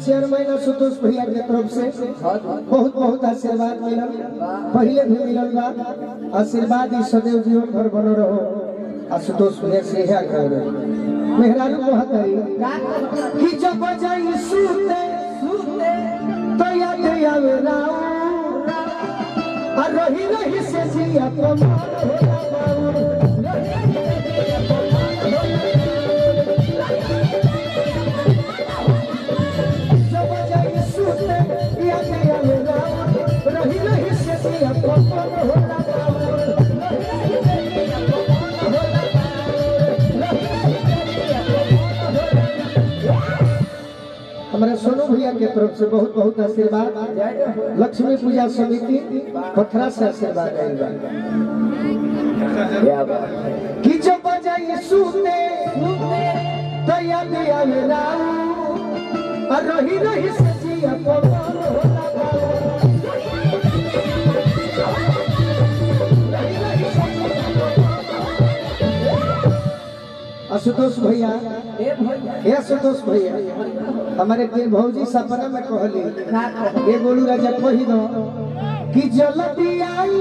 Chairman Ashutosh भैया के तरफ से बहुत बहुत आशीर्वाद मिलल, पहले भी मिलल बा। आशीर्वाद ही सदैव जीवन भर बनो रहो। आशुतोष भैया से यह कह मेहरारू कहत है कि जब बजाई सूते तो याद आवे राम और रही रही से जिया कमाल होला बाबू। जब बजाई सूते याद आवे राम रही रही से जिया कमाल होला बाबू। हमारे सोनू भैया के तरफ से बहुत बहुत आशीर्वाद। लक्ष्मी पूजा समिति पथरा से आशीर्वाद आएगा कि जब बजाई सूते तो याद आवे राम और रही रही से जिया कमाल होला बाबू। आशुतोष भैया हे आशुतोष भैया हमारे के भौजी सपना में कहली ये बोलू राजा कही दो कि जल्दी आई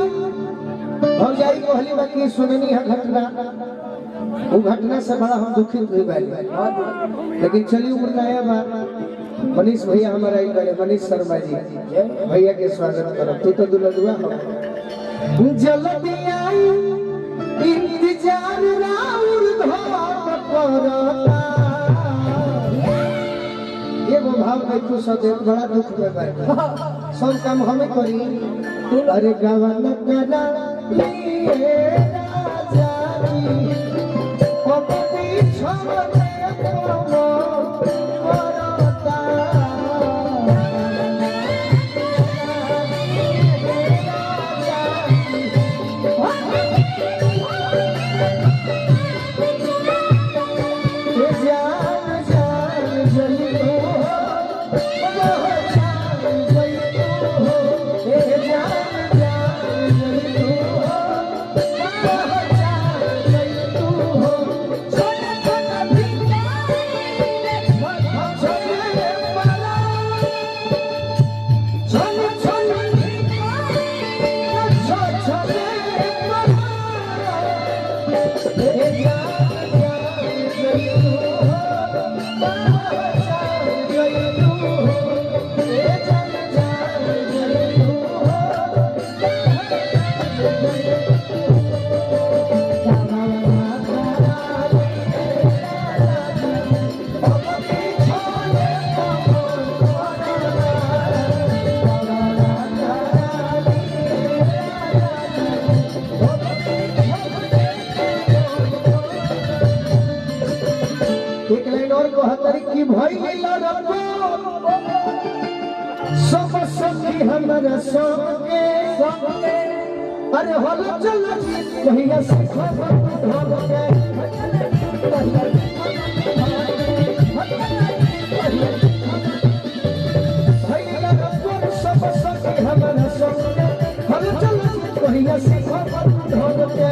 भौजाई कहली बाकी सुननी है घटना। वो घटना से बड़ा हम दुखित हुई बाली, लेकिन चलिए नया बात मनीष भैया हमारा ही करे। मनीष शर्मा जी भैया के स्वागत करो। तू तो दुल्हन हम जल्दी आई इंतजार राउर एगो भाव देखो सब बड़ा दुख में बैठा सब काम हमें करी। अरे गवन करा लिए राजानी ओ पीछे को करता हमारा संगे अरे होल चल भैया से खबर ढोल के भैया रब्बुर सब संगे हमारा संगे होल चल भैया से खबर ढोल के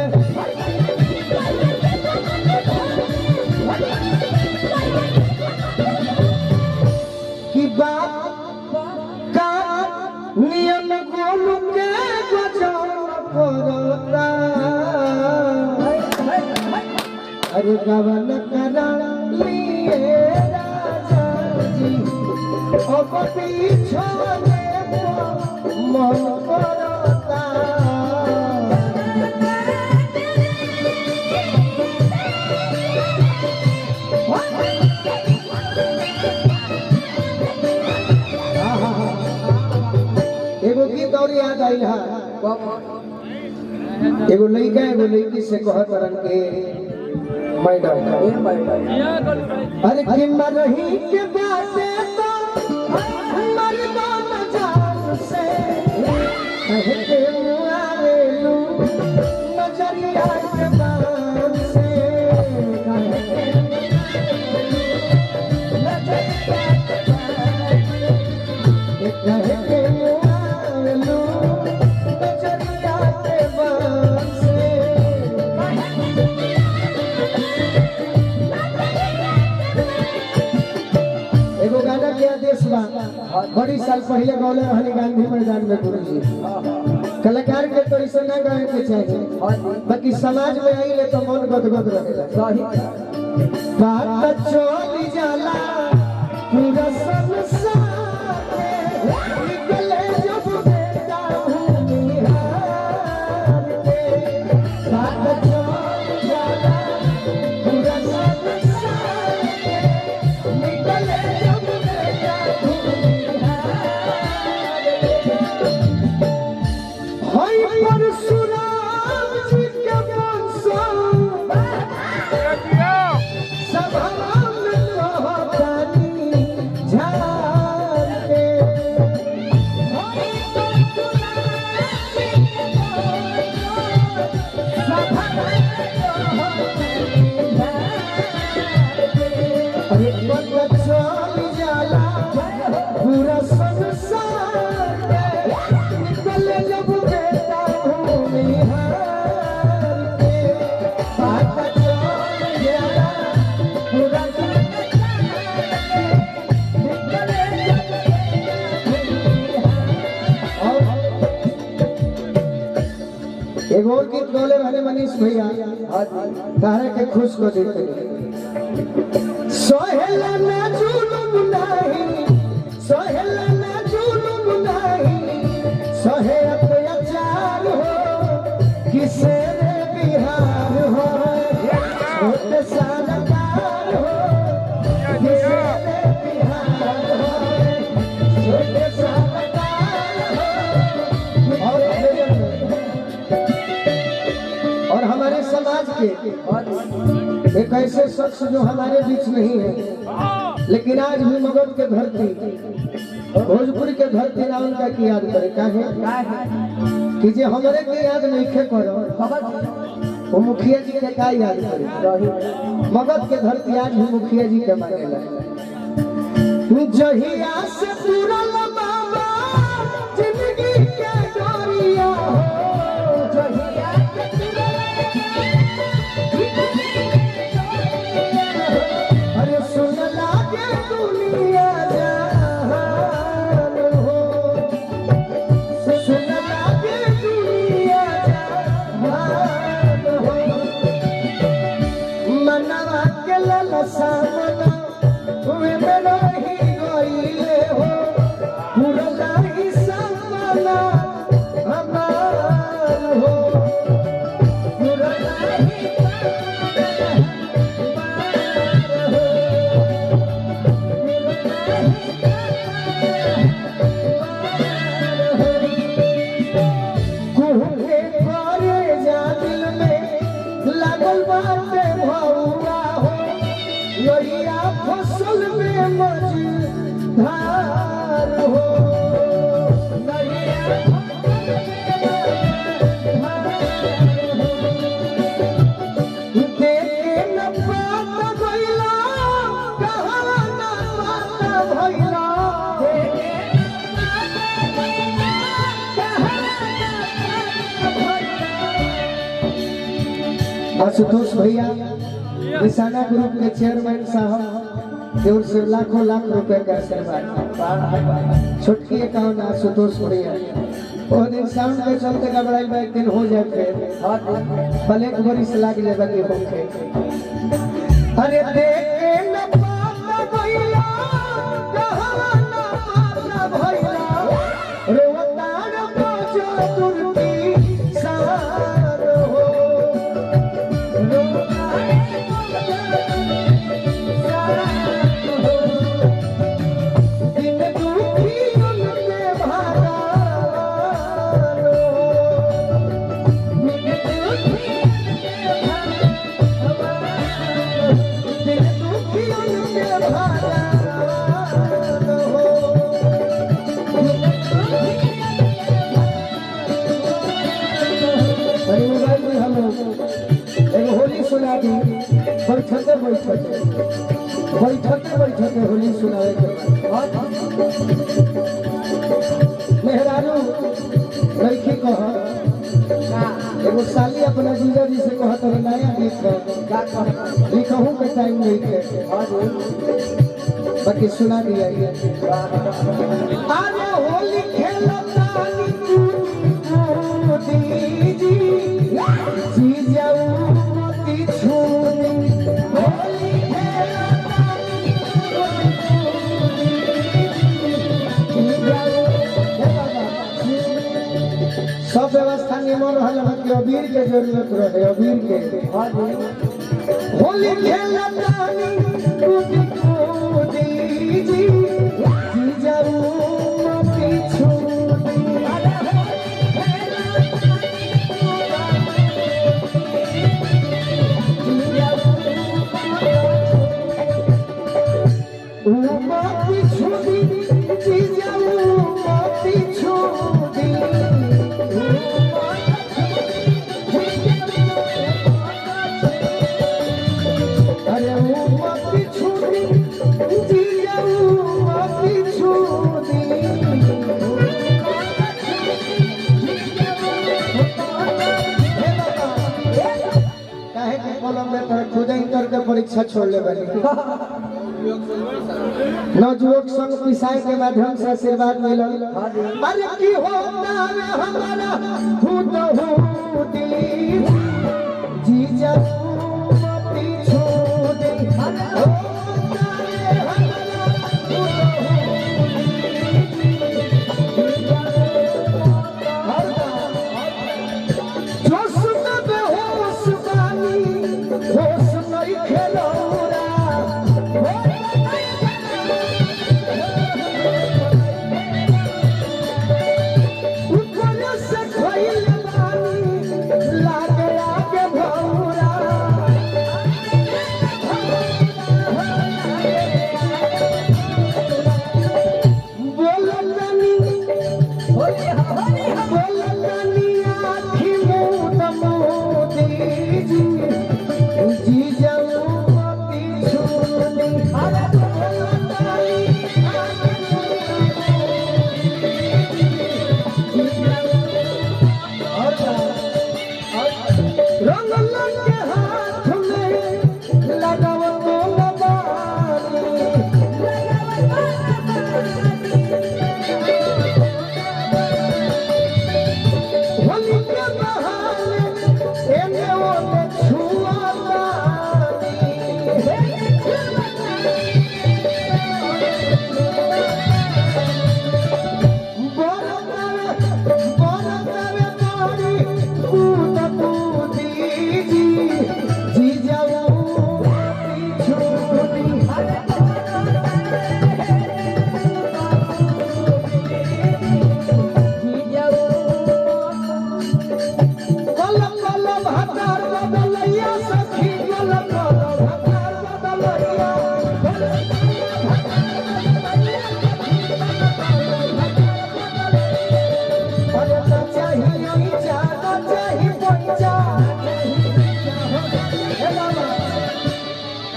की बात नियम गोलू के गजब करता अरे गवन करा लिए राजा जी अब पीछे मन करता एगो गीत और याद आई है। एगो लड़का एगो लड़की से कहत रन के मैडम अरे कि मरही के बाते तो मर्दान जान से कहे के आवेलू नजरिया के बान से कहे के एगो गाना के आदेश बा बड़ी साल पहले गौले रहनी गांधी मैदान में गुरुजी। कलाकार के तो ऐसा ना गाए के चाहिए, बाकी समाज में आई ले तो मन गदगद रहेगा। बात चोली जाला पूरा संसार निकले जब बेटा निहार के। बात चोली जाला पूरा संसार निकले जब बेटा निहार। परशुराम जी के वंश पूरा संसार निकले जब बेटा निहार के। बात चल जाला पूरा निकले जब एगो और गीत गौले रहने मनीष भैया तारे के खुश को देते सोहेला ना जुलुम नहीं, सोहेला ना जुलुम नहीं, सोहे अत्याचार हो किसे रे बिहार हो, छोटे सालकार हो किसे रे बिहार हो, छोटे सालकार हो। और हमारे समाज के एक ऐसे शख्स जो हमारे बीच नहीं है, लेकिन आज भी मगध के धरती भोजपुरी के धरती ना उनका की याद करे काहे कि जे हमारे के याद नहीं खे करो वो मुखिया जी के का याद करे। मगध के धरती आज भी मुखिया जी के मानेला। जहिया से पूरा बाबा जिंदगी के डोरिया हो, जहिया फसल में मझधार हो, देखे न पाता भैला कहाँ न पाता भैला, आशुतोष भैया निशाना ग्रुप के चेयरमैन साहब की ओर से लाखों लाख रुपए का आशीर्वाद। छुटकी अकाउंट आशुतोष भैया वो दिन साउंड के चलते घबराई बा एक दिन हो जाए फिर भले एक बरिस लाग जाए बाकी होके। अरे देखे न पाता भैया कहाँ न पाता भैया, रोवतार बाजो तुरती सार हो, दिन बाकी सुना दिया अरे होली खेलता जी जाऊ मती छूनी होली सब व्यवस्था नियमन रहल कि अबीर के जरूरत रहे अबीर के होली खेलता जी जाऊ मती छूनी खुद इंटर के परीक्षा छोड़ ले नवयुवक संघ पिसाई के माध्यम से आशीर्वाद मिलल अरे की होता है हमारा खुद होती जी जाऊ मती छोड़ी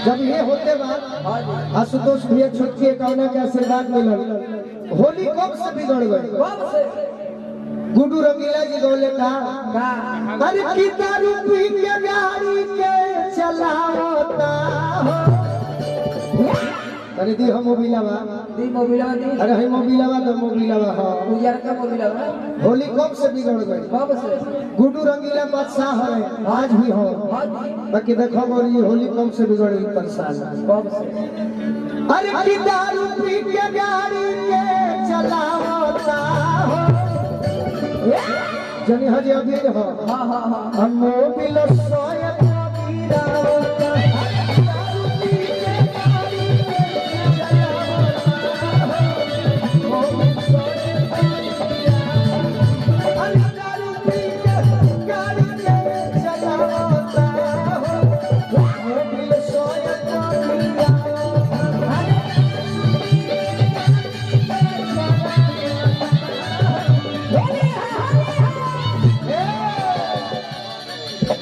जब ये होते बाद आशुतोष भैया छोटकी कौना के आशीर्वाद मिलल होली कब से बिगड़ गई गुड्डू रंगीला जी गौले का अरे की दारू पी के गाड़ी के चलावता हो अरे दी हम मोबिलावा दी अरे हम मोबिलावा तो मोबिलावा हां यार का मोबिलावा होली कब से बिगड़ गई कब से गुड्डू रंगीला बादशाह है आज भी हो बाकी देखो गोरी होली कब से बिगड़ गई परेशान कब से अरे की दारू पी के गाड़ी के चलावता हो जनी हजे अभी हो हां हां हां हम मोबिल सोया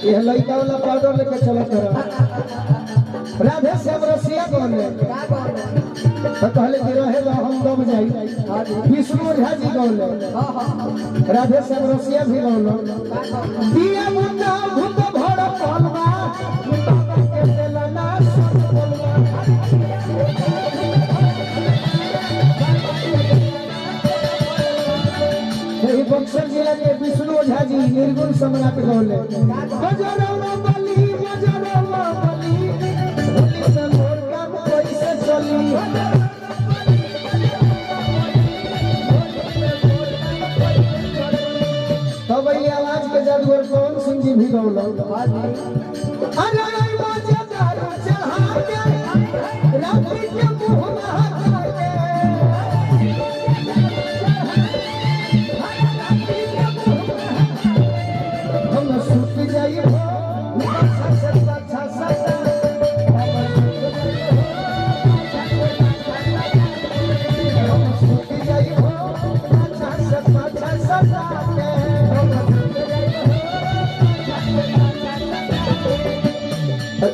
ये लड़का वाला पाउडर लेके चला कर राधे श्याम रसिया बोले तो कहले कि रहे हम दब जाई विष्णु झा जी बोले राधे श्याम रसिया भी बोलो दिया मुन्ना भूत भड़ पलवा के देला ना सब बोलवा बक्सर जिला के विष्णु ओझा जी निर्गुण सम्राट गौले बजरंगा बली होली से मोर काम कैसे चली तब ये आवाज के जादूगर कौन सिंह जी भी गौलो अरे मजेदार चढ़ा के रात्रि के मुंह नहा के हम सुत जाई हो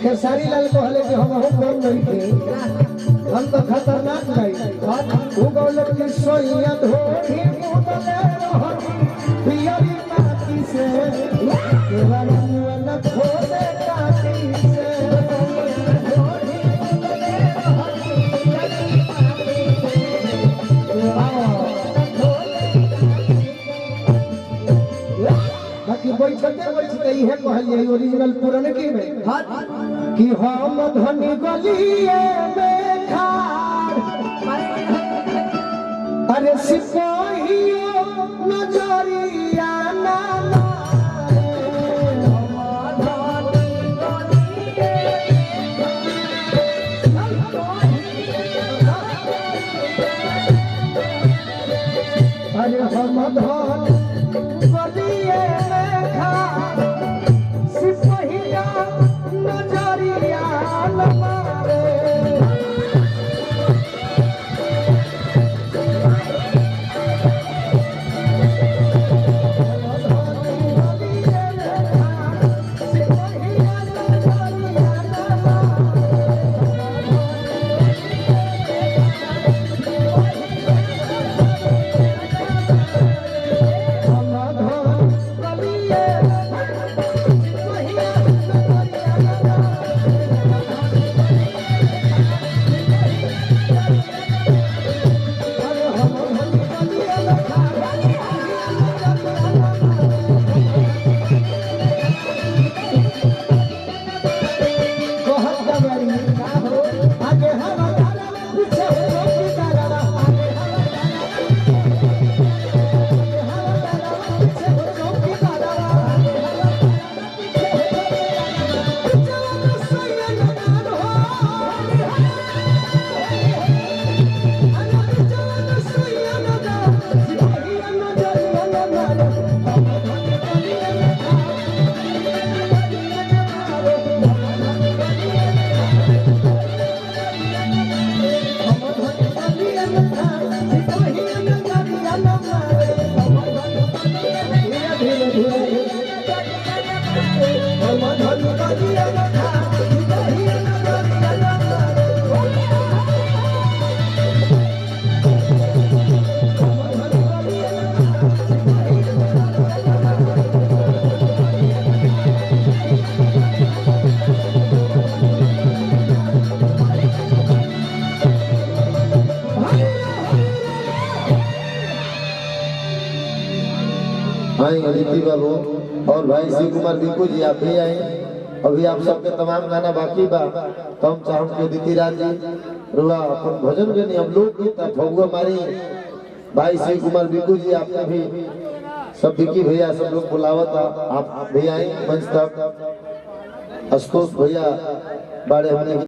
खेसारी लाल कहले कि हम कौन नहीं थे हम तो खतरनाक नहीं वो कहले कि सोइया धोरी मुदले रहनी पियरी माटी से केवल मन खोदे काटी से धोरी मुदले रहनी पियरी माटी से बैठते इहे कहलिए ओरिजिनल पुराने की में कि हम धनी गलिए में खाड़ अरे सिपाहियों नजरिया ना अरे हम धनी गलिए में खाड़ सिपाहिया नजरिया मारे भाई अदिति बाबू और भाई शिव कुमार बिल्कु जी आप भी आए। अभी आप सबके तमाम गाना बाकी बा तो हम चाहूँ कि अदिति राज जी रुआ अपन भजन के हम लोग गीत फगुआ मारी। भाई शिव कुमार बिल्कु जी आपने भी सब विकी भैया सब लोग बुलावत आप भी आए मंच तक। आशुतोष भैया बारे हमने